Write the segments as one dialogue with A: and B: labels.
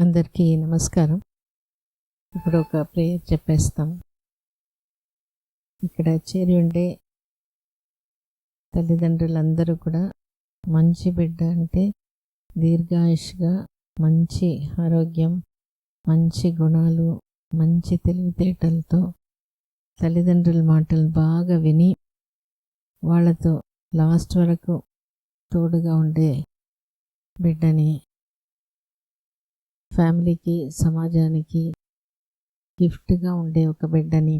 A: అందరికీ నమస్కారం. ఇప్పుడు ఒక ప్రేయర్ చెప్పేస్తాం. ఇక్కడ చేరి ఉండే తల్లిదండ్రులందరూ కూడా మంచి బిడ్డ అంటే దీర్ఘాయుష్గా, మంచి ఆరోగ్యం, మంచి గుణాలు, మంచి తెలివితేటలతో తల్లిదండ్రుల మాటలు బాగా విని వాళ్ళతో లాస్ట్ వరకు తోడుగా ఉండే బిడ్డని, ఫ్యామిలీకి, సమాజానికి గిఫ్ట్గా ఉండే ఒక బిడ్డని,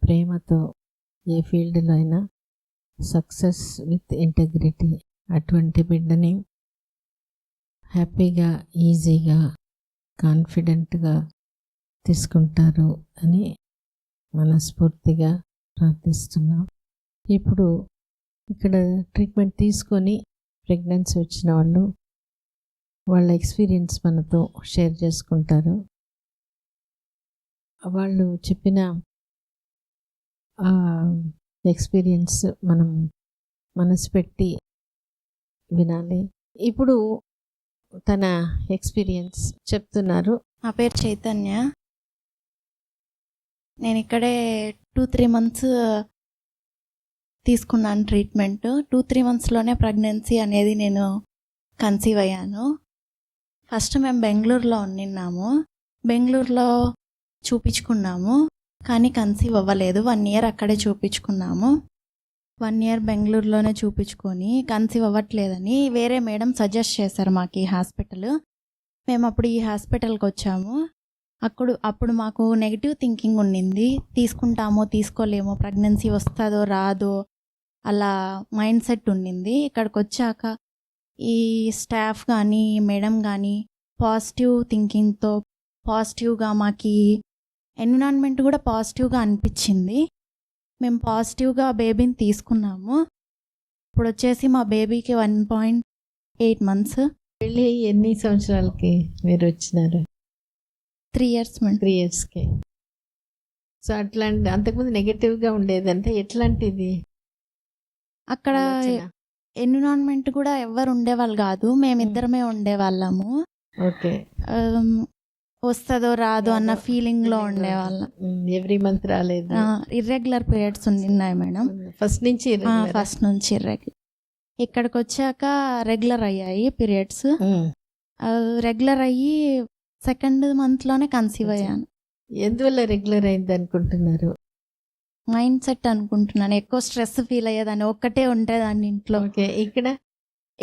A: ప్రేమతో ఏ ఫీల్డ్లో అయినా సక్సెస్ విత్ ఇంటెగ్రిటీ అటువంటి బిడ్డని హ్యాపీగా, ఈజీగా, కాన్ఫిడెంట్గా తీసుకుంటారు అని మనస్ఫూర్తిగా ప్రార్థిస్తున్నాం. ఇప్పుడు ఇక్కడ ట్రీట్మెంట్ తీసుకొని ప్రెగ్నెన్సీ వచ్చిన వాళ్ళు వాళ్ళ ఎక్స్పీరియన్స్ మనతో షేర్ చేసుకుంటారు. వాళ్ళు చెప్పిన ఎక్స్పీరియన్స్ మనం మనసు పెట్టి వినాలి. ఇప్పుడు తన ఎక్స్పీరియన్స్ చెప్తున్నారు.
B: నా పేరు చైతన్య. నేను ఇక్కడే 2-3 మంత్స్ తీసుకున్నాను ట్రీట్మెంట్. 2-3 మంత్స్లోనే ప్రెగ్నెన్సీ అనేది నేను కన్సీవ్ అయ్యాను. ఫస్ట్ మేము బెంగళూరులో ఉన్నాము. బెంగళూరులో చూపించుకున్నాము, కానీ కన్సీవ్ అవ్వలేదు. 1 ఇయర్ అక్కడే చూపించుకున్నాము. 1 ఇయర్ బెంగళూరులోనే చూపించుకొని కన్సీవ్ అవ్వట్లేదని వేరే మేడం సజెస్ట్ చేశారు మాకు ఈ హాస్పిటల్. మేము అప్పుడు ఈ హాస్పిటల్కి వచ్చాము. అప్పుడు మాకు నెగిటివ్ థింకింగ్ ఉండింది. తీసుకుంటామో తీసుకోలేమో, ప్రెగ్నెన్సీ వస్తుందో రాదో అలా మైండ్ సెట్ ఉండింది. ఇక్కడికి వచ్చాక ఈ స్టాఫ్ కానీ మేడం కానీ పాజిటివ్ థింకింగ్తో పాజిటివ్గా, మాకు ఎన్విరాన్మెంట్ కూడా పాజిటివ్గా అనిపించింది. మేము పాజిటివ్గా బేబీని తీసుకున్నాము. ఇప్పుడు వచ్చేసి మా బేబీకి 1.8 months.
A: వెళ్ళి ఎన్ని సంవత్సరాలకి మీరు వచ్చినారు?
B: 3 years మేడం.
A: 3 yearsకి. సో అట్లాంటి అంతకుముందు నెగటివ్గా ఉండేదంటే ఎట్లాంటిది?
B: అక్కడ ఎన్విరాన్మెంట్ కూడా ఎవరు ఉండేవాళ్ళు కాదు, మేమిద్దరమే ఉండేవాళ్ళము.
A: ఓకే.
B: వస్తుందో రాదో అన్న ఫీలింగ్లో ఉండేవాళ్ళం.
A: ఎవ్రీ మంత్ రాలేదు?
B: ఇర్రెగ్యులర్ పీరియడ్స్ ఉన్నాయి మేడం.
A: ఫస్ట్ నుంచి
B: ఇర్రెగ్యులర్. ఇక్కడికి వచ్చాక రెగ్యులర్ అయ్యాయి పీరియడ్స్. రెగ్యులర్ అయ్యి 2nd monthలోనే కన్సీవ్ అయ్యాను.
A: ఎందువల్ల రెగ్యులర్ అయింది అనుకుంటున్నారు?
B: మైండ్ సెట్ అనుకుంటున్నాను. ఎక్కువ స్ట్రెస్ ఫీల్ అయ్యేదాన్ని, ఒక్కటే ఉండేదాన్ని ఇంట్లో.
A: ఓకే.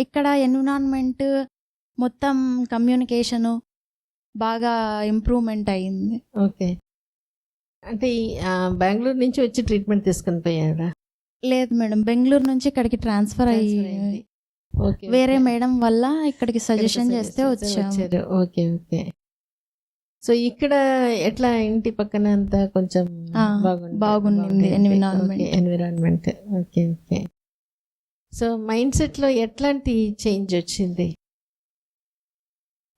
B: ఇక్కడ ఎన్విరాన్మెంట్ మొత్తం కమ్యూనికేషను బాగా ఇంప్రూవ్మెంట్ అయ్యింది.
A: ఓకే. అంటే బెంగళూరు నుంచి వచ్చి ట్రీట్మెంట్ తీసుకుని పోయారా?
B: లేదు మేడం, బెంగళూరు నుంచి ఇక్కడికి ట్రాన్స్ఫర్ అయ్యి వేరే మేడం వల్ల ఇక్కడికి సజెషన్ చేస్తే వచ్చారు.
A: ఓకే. ఓకే. సో ఇక్కడ ఎట్లా ఇంటి పక్కన అంతా కొంచెం
B: బాగుంది
A: environment. Okay. Okay. So mind సెట్లో ఎట్లాంటి చేంజ్ వచ్చింది?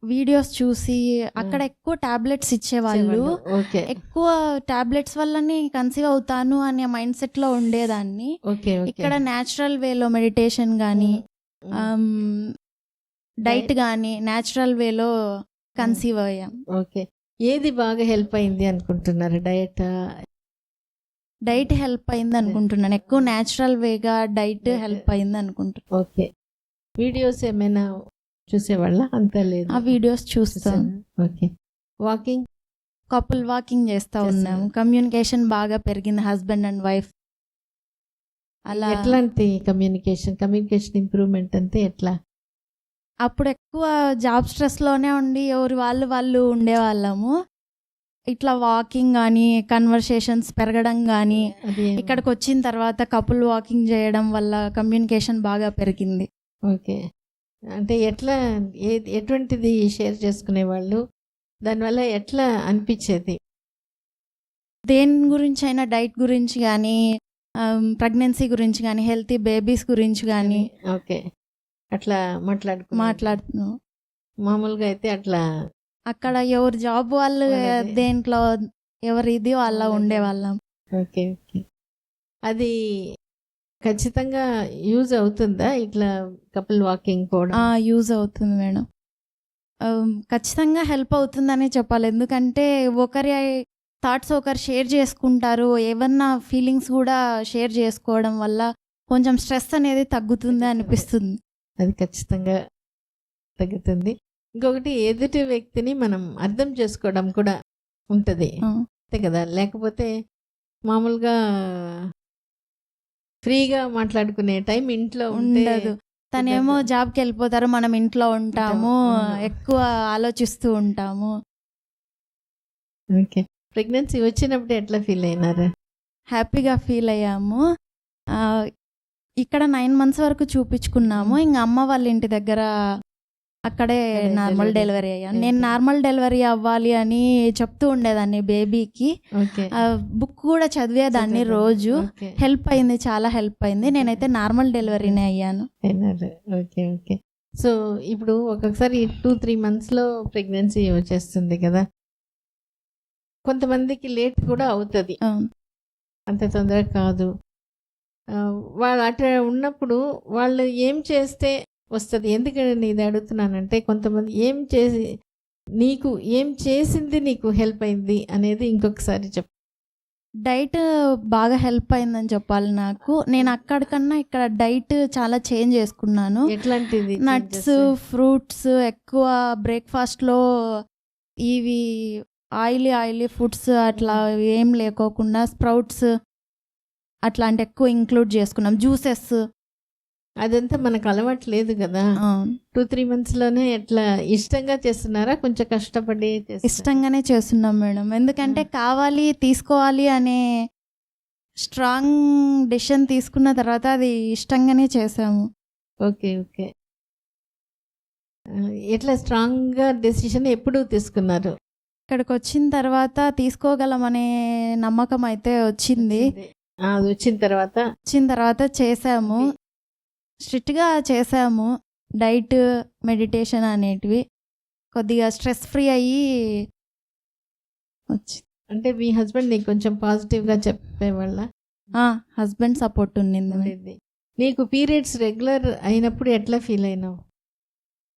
B: వీడియోస్ చూసి అక్కడ ఎక్కువ టాబ్లెట్స్ ఇచ్చేవాళ్ళు. ఎక్కువ టాబ్లెట్స్ వల్లనే కన్సీవ్ అవుతాను అనే మైండ్ సెట్ లో ఉండేదాన్ని. ఇక్కడ న్యాచురల్ వేలో మెడిటేషన్ కానీ డైట్ కానీ న్యాచురల్ వేలో కన్సీవ్ అయ్యాం.
A: ఓకే. ఏది బాగా హెల్ప్ అయింది అనుకుంటున్నారు?
B: డైట్ హెల్ప్ అయింది అనుకుంటున్నాను. ఎక్కువ న్యాచురల్ వేగా డైట్ హెల్ప్ అయింది అనుకుంటున్నాను.
A: ఓకే. వీడియోస్ ఏమైనా చూసేవాళ్ళ? అంతా లేదు.
B: ఆ వీడియోస్ చూస్తాం.
A: ఓకే. వాకింగ్,
B: కపుల్ వాకింగ్ చేస్తూ ఉన్నాము. కమ్యూనికేషన్ బాగా పెరిగింది హస్బెండ్ అండ్ వైఫ్. అలా
A: ఎట్లాంటి కమ్యూనికేషన్ ఇంప్రూవ్మెంట్ అంటే ఎట్లా?
B: అప్పుడు ఎక్కువ జాబ్ స్ట్రెస్లోనే ఉండి ఎవరి వాళ్ళు ఉండేవాళ్ళము. ఇట్లా వాకింగ్ కానీ కన్వర్సేషన్స్ పెరగడం కానీ, ఇక్కడికి వచ్చిన తర్వాత కపుల్ వాకింగ్ చేయడం వల్ల కమ్యూనికేషన్ బాగా పెరిగింది.
A: ఓకే. అంటే ఎటువంటిది షేర్ చేసుకునేవాళ్ళు? దానివల్ల ఎట్లా అనిపించేది?
B: దేని గురించి అయినా, డైట్ గురించి కానీ, ప్రెగ్నెన్సీ గురించి కానీ, హెల్తీ బేబీస్ గురించి కానీ.
A: ఓకే. అట్లా
B: మాట్లాడుతున్నాం.
A: మామూలుగా అయితే అట్లా
B: అక్కడ ఎవరు జాబ్ వాళ్ళు దేంట్లో ఎవరిది వాళ్ళ ఉండేవాళ్ళం.
A: ఓకే. ఓకే. అది ఖచ్చితంగా యూజ్ అవుతుందా ఇట్లా కపుల్ వాకింగ్ కూడా?
B: యూజ్ అవుతుంది మేడం. ఖచ్చితంగా హెల్ప్ అవుతుందనే చెప్పాలి. ఎందుకంటే ఒకరి థాట్స్ ఒకరు షేర్ చేసుకుంటారు. ఏవన్నా ఫీలింగ్స్ కూడా షేర్ చేసుకోవడం వల్ల కొంచెం స్ట్రెస్ అనేది తగ్గుతుంది అనిపిస్తుంది.
A: అది ఖచ్చితంగా తగ్గుతుంది. ఇంకొకటి ఎదుటి వ్యక్తిని మనం అర్థం చేసుకోవడం కూడా ఉంటుంది అంతే కదా. లేకపోతే మామూలుగా ఫ్రీగా మాట్లాడుకునే టైం ఇంట్లో
B: ఉండదు. తనేమో జాబ్కి వెళ్ళిపోతారు, మనం ఇంట్లో ఉంటాము, ఎక్కువ ఆలోచిస్తూ ఉంటాము.
A: ఓకే. ప్రెగ్నెన్సీ వచ్చినప్పుడు ఎట్లా ఫీల్ అయినారు?
B: హ్యాపీగా ఫీల్ అయ్యాము. ఇక్కడ 9 months వరకు చూపించుకున్నాము. ఇంకా అమ్మ వాళ్ళ ఇంటి దగ్గర అక్కడే నార్మల్ డెలివరీ అయ్యాను. నేను నార్మల్ డెలివరీ అవ్వాలి అని చెప్తూ ఉండేదాన్ని బేబీకి. బుక్ కూడా చదివేదాన్ని రోజు. హెల్ప్ అయింది, చాలా హెల్ప్ అయింది. నేనైతే నార్మల్ డెలివరీనే అయ్యాను.
A: Okay okay. సో ఇప్పుడు ఒక్కొక్కసారి 2-3 monthsలో ప్రెగ్నెన్సీ వచ్చేస్తుంది కదా. కొంతమందికి లేట్ కూడా అవుతుంది, అంత తొందరగా కాదు. వాళ్ళు అట్లా ఉన్నప్పుడు వాళ్ళు ఏం చేస్తే వస్తుంది? ఎందుకంటే ఇది అడుగుతున్నానంటే కొంతమంది ఏం చేసింది నీకు హెల్ప్ అయింది అనేది ఇంకొకసారి చెప్పు.
B: డైట్ బాగా హెల్ప్ అయిందని చెప్పాలి నాకు. నేను అక్కడికన్నా ఇక్కడ డైట్ చాలా చేంజ్ చేసుకున్నాను.
A: ఎట్లాంటిది?
B: నట్స్, ఫ్రూట్స్ ఎక్కువ, బ్రేక్ఫాస్ట్లో ఇవి ఆయిలీ ఫుడ్స్ అట్లా ఏం లేకోకుండా స్ప్రౌట్స్ అట్లాంటి ఎక్కువ ఇంక్లూడ్ చేసుకున్నాం. జ్యూసెస్
A: అదంతా మనకు అలవాటు లేదు కదా. 2-3 monthsలోనే ఎట్లా ఇష్టంగా చేస్తున్నారా, కొంచెం కష్టపడి?
B: ఇష్టంగానే చేస్తున్నాం మేడం. ఎందుకంటే కావాలి, తీసుకోవాలి అనే స్ట్రాంగ్ డెసిషన్ తీసుకున్న తర్వాత అది ఇష్టంగానే చేసాము.
A: Okay okay. ఎట్లా స్ట్రాంగ్గా డెసిషన్ ఎప్పుడు తీసుకున్నారు?
B: ఇక్కడికి వచ్చిన తర్వాత తీసుకోగలమనే నమ్మకం అయితే వచ్చింది.
A: అది వచ్చిన తర్వాత
B: చేసాము, స్ట్రిక్ట్గా చేసాము. డైట్, మెడిటేషన్ అనేటివి కొద్దిగా స్ట్రెస్ ఫ్రీ అయ్యి వచ్చి.
A: అంటే మీ హస్బెండ్ నీకు కొంచెం పాజిటివ్గా చెప్పేవాళ్ళ?
B: హస్బెండ్ సపోర్ట్ ఉండింది.
A: నీకు పీరియడ్స్ రెగ్యులర్ అయినప్పుడు ఎట్లా ఫీల్ అయినావు?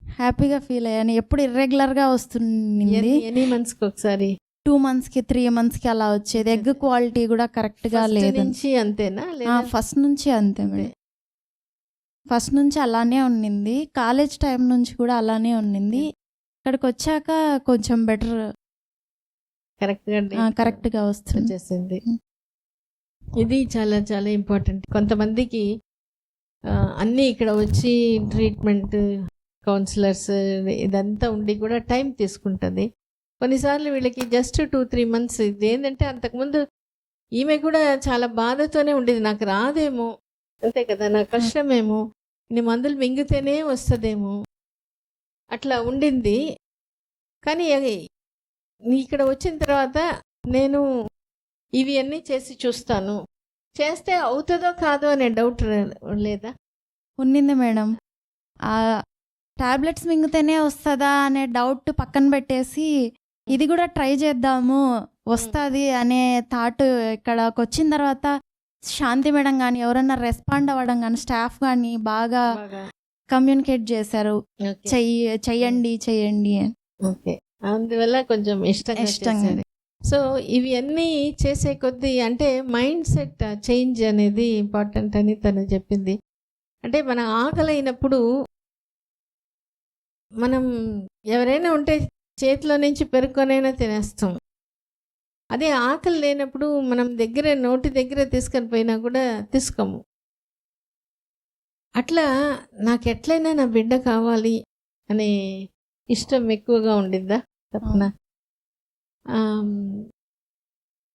B: హ్యాపీగా ఫీల్ అయ్యాను. ఎప్పుడు ఇర్రెగ్యులర్గా వస్తుంది.
A: ఎన్ని మంత్స్కి ఒకసారి?
B: 2 monthsకి 3 monthsకి అలా వచ్చేది. ఎగ్ క్వాలిటీ కూడా కరెక్ట్గా లేదు.
A: అంతేనా?
B: ఫస్ట్ నుంచి అంతే మేడం. ఫస్ట్ నుంచి అలానే ఉండింది. కాలేజ్ టైం నుంచి కూడా అలానే ఉండింది. ఇక్కడికి వచ్చాక కొంచెం బెటర్, కరెక్ట్గా వచ్చేసింది.
A: ఇది చాలా చాలా ఇంపార్టెంట్. కొంతమందికి అన్నీ ఇక్కడ వచ్చి ట్రీట్మెంట్, కౌన్సిలర్స్ ఇదంతా ఉండి కూడా టైం తీసుకుంటుంది. కొన్నిసార్లు వీళ్ళకి జస్ట్ 2-3 months. ఇది ఏంటంటే అంతకుముందు ఈమె కూడా చాలా బాధతోనే ఉండేది. నాకు రాదేమో, అంతే కదా, నాకు కష్టమేమో, ఇన్ని మందులు మింగితేనే వస్తుందేమో, అట్లా ఉండింది. కానీ ఇక్కడ వచ్చిన తర్వాత నేను ఇవి అన్నీ చేసి చూస్తాను, చేస్తే అవుతుందో కాదో అనే డౌట్ లేదా?
B: ఉన్నింది మేడం. టాబ్లెట్స్ మింగితేనే వస్తుందా అనే డౌట్ పక్కన పెట్టేసి ఇది కూడా ట్రై చేద్దాము, వస్తుంది అనే థాట్ ఇక్కడికి వచ్చిన తర్వాత శాంతి మేడం కానీ ఎవరన్నా రెస్పాండ్ అవ్వడం కానీ స్టాఫ్ కానీ బాగా కమ్యూనికేట్ చేశారు. చెయ్యండి
A: ఓకే. అందువల్ల కొంచెం ఇష్టంగా. సో ఇవి అన్నీ చేసే కొద్దీ అంటే మైండ్ సెట్ చేంజ్ అనేది ఇంపార్టెంట్ అని తను చెప్పింది. అంటే మన ఆకలి అయినప్పుడు మనం ఎవరైనా ఉంటే చేతిలో నుంచి పెరుక్కొనైనా తినేస్తాం. అదే ఆకలి లేనప్పుడు మనం నోటి దగ్గర తీసుకొని పోయినా కూడా తీసుకోము. అట్లా నాకు ఎట్లయినా నా బిడ్డ కావాలి అనే ఇష్టం ఎక్కువగా ఉండిద్దా తప్పన?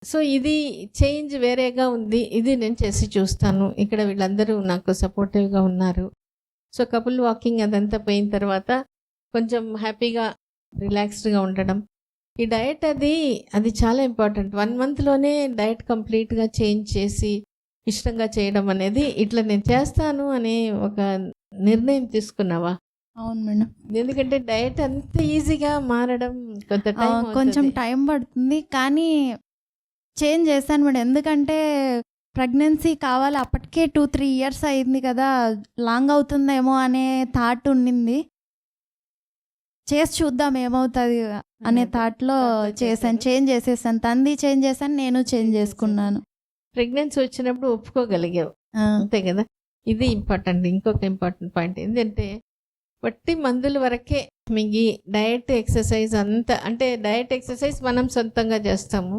A: సో ఇది చేంజ్ వేరేగా ఉంది. ఇది నేను చేసి చూస్తాను. ఇక్కడ వీళ్ళందరూ నాకు సపోర్టివ్గా ఉన్నారు. సో కపుల్ వాకింగ్ అదంతా పోయిన తర్వాత కొంచెం హ్యాపీగా రిలాక్స్డ్గా ఉండడం. ఈ డయట్ అది చాలా ఇంపార్టెంట్. 1 monthలోనే డయట్ కంప్లీట్గా చేంజ్ చేసి ఇష్టంగా చేయడం అనేది, ఇట్లా నేను చేస్తాను అనే ఒక నిర్ణయం తీసుకున్నావా?
B: అవును మేడం.
A: ఎందుకంటే డయట్ అంత ఈజీగా మారడం
B: కొంచెం టైం పడుతుంది, కానీ చేంజ్ చేశాను మేడం. ఎందుకంటే ప్రెగ్నెన్సీ కావాలి, అప్పటికే 2-3 years అయింది కదా, లాంగ్ అవుతుందేమో అనే థాట్ ఉండింది. చేసి చూద్దాం ఏమవుతుంది అనే థాట్లో చేశాను, చేంజ్ చేసేసాను. తంది చేంజ్ చేశాను, నేను చేంజ్ చేసుకున్నాను.
A: ప్రెగ్నెన్సీ వచ్చినప్పుడు ఒప్పుకోగలిగావు, అంతే కదా. ఇది ఇంపార్టెంట్. ఇంకొక ఇంపార్టెంట్ పాయింట్ ఏంటంటే వట్టి మందుల వరకే మిగి డయట్ ఎక్సర్సైజ్ అంతా, అంటే డయట్ ఎక్సర్సైజ్ మనం సొంతంగా చేస్తాము.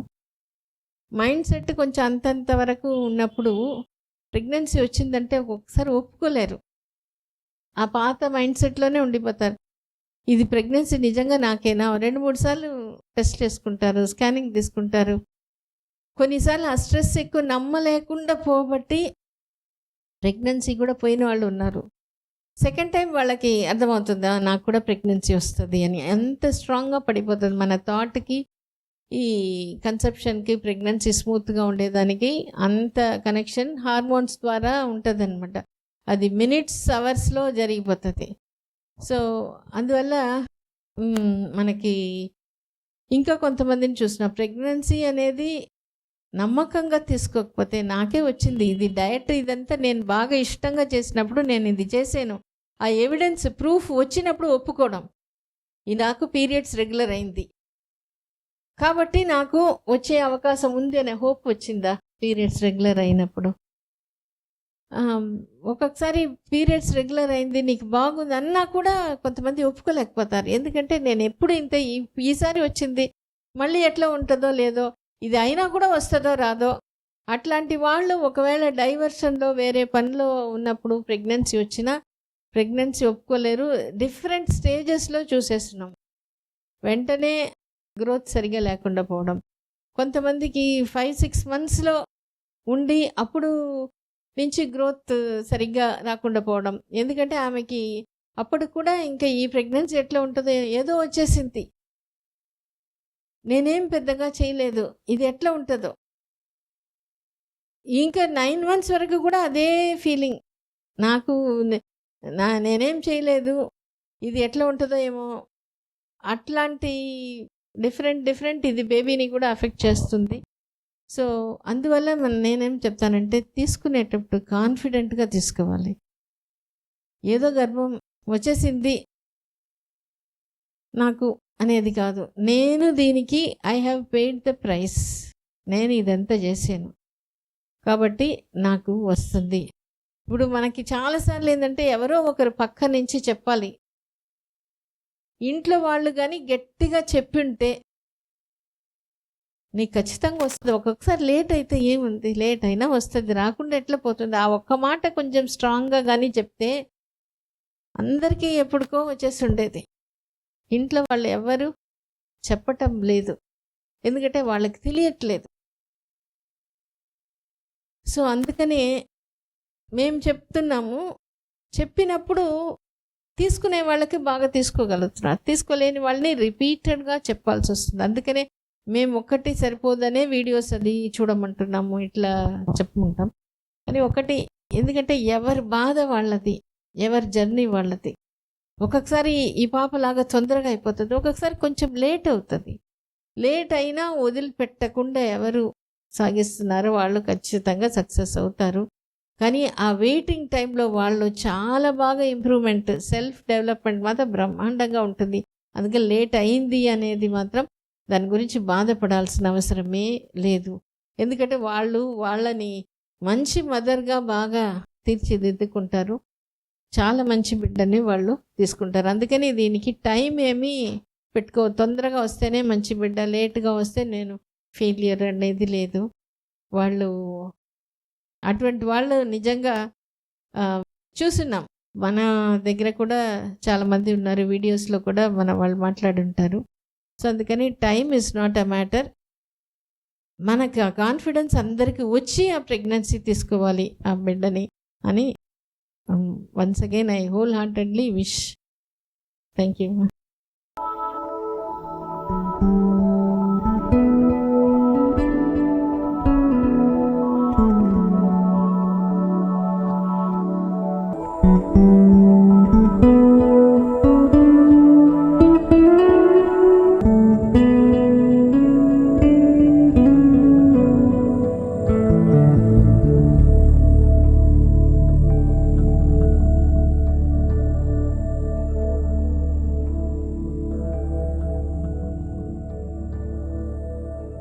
A: మైండ్ సెట్ కొంచెం అంతంత వరకు ఉన్నప్పుడు ప్రెగ్నెన్సీ వచ్చిందంటే ఒక్కొక్కసారి ఒప్పుకోలేరు, ఆ పాత మైండ్ సెట్లోనే ఉండిపోతారు. ఇది ప్రెగ్నెన్సీ నిజంగా నాకేనా, 2-3 సార్లు టెస్ట్ చేసుకుంటారు, స్కానింగ్ తీసుకుంటారు. కొన్నిసార్లు ఆ స్ట్రెస్ ఎక్కువ నమ్మలేకుండా పోబట్టి ప్రెగ్నెన్సీ కూడా పోయిన వాళ్ళు ఉన్నారు. సెకండ్ టైం వాళ్ళకి అర్థమవుతుందా నాకు కూడా ప్రెగ్నెన్సీ వస్తుంది అని. ఎంత స్ట్రాంగ్గా పడిపోతుంది మన థాట్కి, ఈ కన్సెప్షన్కి, ప్రెగ్నెన్సీ స్మూత్గా ఉండేదానికి అంత కనెక్షన్ హార్మోన్స్ ద్వారా ఉంటుంది అనమాట. అది మినిట్స్ అవర్స్లో జరిగిపోతుంది. సో అందువల్ల మనకి ఇంకా కొంతమందిని చూసిన ప్రెగ్నెన్సీ అనేది నమ్మకంగా తీసుకోకపోతే, నాకే వచ్చింది ఇది డయట్ ఇదంతా నేను బాగా ఇష్టంగా చేసినప్పుడు నేను ఇది చేశాను, ఆ ఎవిడెన్స్ ప్రూఫ్ వచ్చినప్పుడు ఒప్పుకోవడం. ఈ నాకు పీరియడ్స్ రెగ్యులర్ అయింది కాబట్టి నాకు వచ్చే అవకాశం ఉంది అనే హోప్ వచ్చిందా పీరియడ్స్ రెగ్యులర్ అయినప్పుడు. ఒక్కొక్కసారి పీరియడ్స్ రెగ్యులర్ అయింది నీకు బాగుంది అన్నా కూడా కొంతమంది ఒప్పుకోలేకపోతారు. ఎందుకంటే నేను ఎప్పుడు ఇంత ఈసారి వచ్చింది, మళ్ళీ ఎట్లా ఉంటుందో లేదో, ఇది అయినా కూడా వస్తుందో రాదో. అట్లాంటి వాళ్ళు ఒకవేళ డైవర్షన్లో వేరే పనిలో ఉన్నప్పుడు ప్రెగ్నెన్సీ వచ్చినా ప్రెగ్నెన్సీ ఒప్పుకోలేరు. డిఫరెంట్ స్టేజెస్లో చూసేస్తున్నాం, వెంటనే గ్రోత్ సరిగా లేకుండా పోవడం. కొంతమందికి 5-6 మంత్స్లో ఉండి అప్పుడు నుంచి గ్రోత్ సరిగ్గా రాకుండా పోవడం. ఎందుకంటే ఆమెకి అప్పుడు కూడా ఇంకా ఈ ప్రెగ్నెన్సీ ఎట్లా ఉంటుందో, ఏదో వచ్చేసింది, నేనేం పెద్దగా చేయలేదు, ఇది ఎట్లా ఉంటుందో. ఇంకా 9 months వరకు కూడా అదే ఫీలింగ్, నాకు నేనేం చేయలేదు, ఇది ఎట్లా ఉంటుందో ఏమో. అట్లాంటి డిఫరెంట్ ఇది బేబీని కూడా అఫెక్ట్ చేస్తుంది. సో అందువల్ల నేనేం చెప్తానంటే తీసుకునేటప్పుడు కాన్ఫిడెంట్గా తీసుకోవాలి. ఏదో గర్భం వచ్చేసింది నాకు అనేది కాదు, నేను దీనికి I have paid the price, నేను ఇదంతా చేశాను కాబట్టి నాకు వస్తుంది. ఇప్పుడు మనకి చాలాసార్లు ఏంటంటే ఎవరో ఒకరు పక్క నుంచి చెప్పాలి. ఇంట్లో వాళ్ళు కానీ గట్టిగా చెప్పింటే నీకు ఖచ్చితంగా వస్తుంది. ఒక్కొక్కసారి లేట్ అయితే ఏముంది, లేట్ అయినా వస్తుంది, రాకుండా ఎట్లా పోతుంది. ఆ ఒక్క మాట కొంచెం స్ట్రాంగ్గా కానీ చెప్తే అందరికీ ఎప్పటికో వచ్చేసి ఉండేది. ఇంట్లో వాళ్ళు ఎవరు చెప్పటం లేదు, ఎందుకంటే వాళ్ళకి తెలియట్లేదు. సో అందుకనే మేము చెప్తున్నాము, చెప్పినప్పుడు తీసుకునే వాళ్ళకి బాగా తీసుకోగలుగుతున్నారు, తీసుకోలేని వాళ్ళని రిపీటెడ్గా చెప్పాల్సి వస్తుంది. అందుకనే మేము ఒక్కటి సరిపోదనే వీడియోస్ అది చూడమంటున్నాము, ఇట్లా చెప్పుకుంటాం. కానీ ఒకటి, ఎందుకంటే ఎవరి బాధ వాళ్ళది, ఎవరి జర్నీ వాళ్ళది. ఒక్కొక్కసారి ఈ పాపలాగా తొందరగా అయిపోతుంది, ఒక్కొక్కసారి కొంచెం లేట్ అవుతుంది. లేట్ అయినా వదిలిపెట్టకుండా ఎవరు సాగిస్తున్నారో వాళ్ళు ఖచ్చితంగా సక్సెస్ అవుతారు. కానీ ఆ వెయిటింగ్ టైంలో వాళ్ళు చాలా బాగా ఇంప్రూవ్మెంట్, సెల్ఫ్ డెవలప్మెంట్ మాత్రం బ్రహ్మాండంగా ఉంటుంది. అందుకే లేట్ అయింది అనేది మాత్రం దాని గురించి బాధపడాల్సిన అవసరమే లేదు. ఎందుకంటే వాళ్ళు వాళ్ళని మంచి మదర్గా బాగా తీర్చిదిద్దుకుంటారు, చాలా మంచి బిడ్డని వాళ్ళు తీసుకుంటారు. అందుకని దీనికి టైం ఏమీ పెట్టుకో, తొందరగా వస్తేనే మంచి బిడ్డ, లేట్గా వస్తే నేను ఫెయిలియర్ అనేది లేదు. వాళ్ళు అటువంటి వాళ్ళు నిజంగా చూస్తున్నాం, మన దగ్గర కూడా చాలామంది ఉన్నారు, వీడియోస్లో కూడా వాళ్ళు మాట్లాడుంటారు. సో అందుకని time is not a matter. మనకు ఆ కాన్ఫిడెన్స్ అందరికీ వచ్చి ఆ ప్రెగ్నెన్సీ తీసుకోవాలి ఆ బిడ్డని అని once again I whole heartedly wish. Thank you.